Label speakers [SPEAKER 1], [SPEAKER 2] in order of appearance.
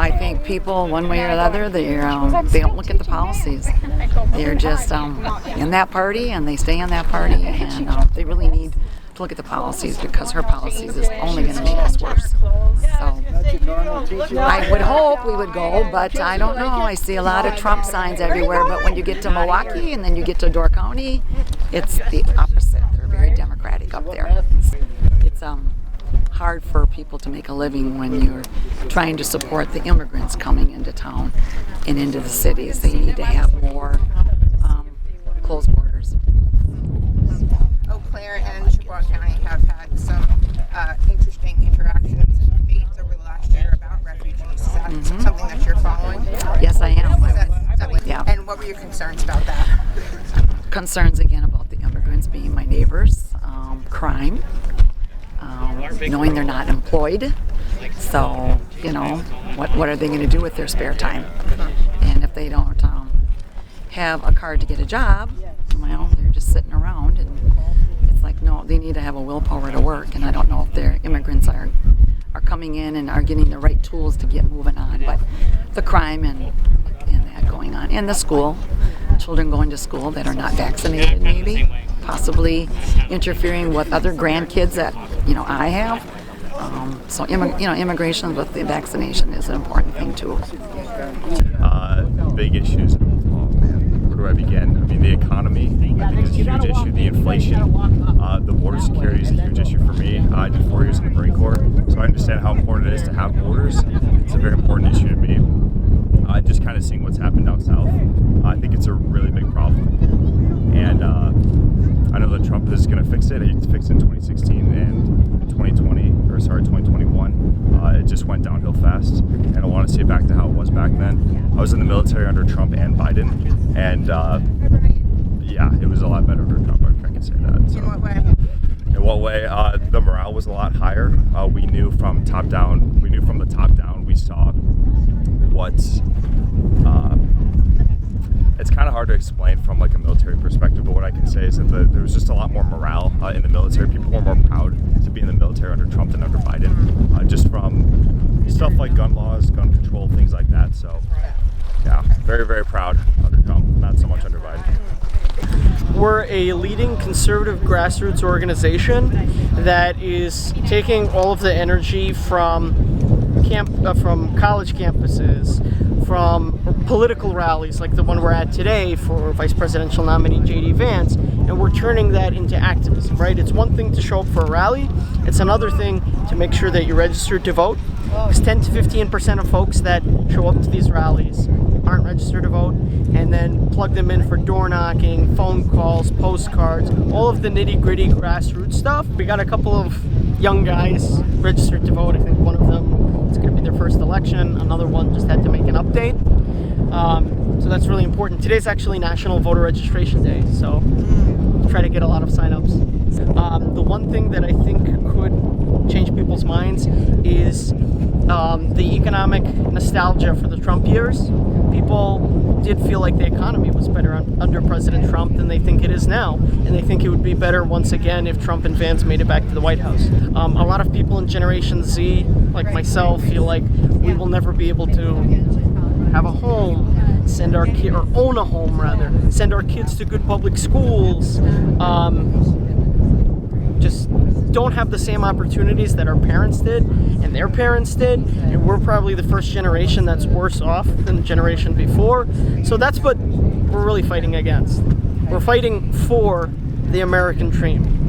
[SPEAKER 1] I think people, one way or the other, they don't look at the policies. They're just in that party, and they stay in that party, and they really need to look at the policies, because her policies is only going to make us worse. So I would hope we would go, but I don't know. I see a lot of Trump signs everywhere, but when you get to Milwaukee and then you get to Door County, it's the opposite. They're very Democratic up there. It's hard for people to make a living when you're trying to support the immigrants coming into town and into the cities. They need to have more closed borders.
[SPEAKER 2] Eau Claire and Chippewa County have had some interesting interactions and debates over the last year about refugees. Is that something that you're following?
[SPEAKER 1] Yes, I am. Yeah.
[SPEAKER 2] And what were your concerns about that?
[SPEAKER 1] Concerns again about the immigrants being my neighbors, crime, knowing they're not employed. So, what are they going to do with their spare time? And if they don't have a card to get a job, well, they're just sitting around, and it's like, no, they need to have a willpower to work, and I don't know if their immigrants are coming in and are getting the right tools to get moving on, but the crime and that going on, and the school, children going to school that are not vaccinated, maybe, possibly interfering with other grandkids that, I have. So, immigration with the vaccination is an important thing too.
[SPEAKER 3] Big issues. Where do I begin? I mean, the economy, I think, is a huge issue. The inflation, the border security is a huge issue for me. I did 4 years in the Marine Corps, so I understand how important it is to have borders. It's a very important issue to me. Just kind of seeing what's happened down south, I think it's a really big problem. And I know that Trump is going to fix it. He fixed it in 2016 and 2021. It just went downhill fast, and I want to see it back to how it was back then. I was in the military under Trump and Biden, and it was a lot better under Trump. I can say that. So.
[SPEAKER 2] In what way?
[SPEAKER 3] In what way? The morale was a lot higher. We knew from the top down. We saw what. It's kind of hard to explain from like a military perspective, but what I can say is that there was just a lot more morale in the military. People were more proud to be in the military under Trump than under Biden, just from stuff like gun laws, gun control, things like that. So, yeah, very, very proud under Trump, not so much under Biden.
[SPEAKER 4] We're a leading conservative grassroots organization that is taking all of the energy from college campuses, from political rallies like the one we're at today for Vice Presidential nominee J.D. Vance, and we're turning that into activism, right? It's one thing to show up for a rally, it's another thing to make sure that you're registered to vote, because 10 to 15% of folks that show up to these rallies aren't registered to vote, and then plug them in for door knocking, phone calls, postcards, all of the nitty-gritty grassroots stuff. We got a couple of young guys registered to vote. I think one of them, it's going to be their first election. Another one just had to make an update. So that's really important. Today's actually National Voter Registration Day, so try to get a lot of signups. The one thing that I think could change people's minds is the economic nostalgia for the Trump years. People did feel like the economy was better under President Trump than they think it is now, and they think it would be better once again if Trump and Vance made it back to the White House. A lot of people in Generation Z, like myself, feel like we will never be able to have a home, or own a home rather, send our kids to good public schools, just don't have the same opportunities that our parents did and their parents did, and we're probably the first generation that's worse off than the generation before. So that's what we're really fighting against. We're fighting for the American dream.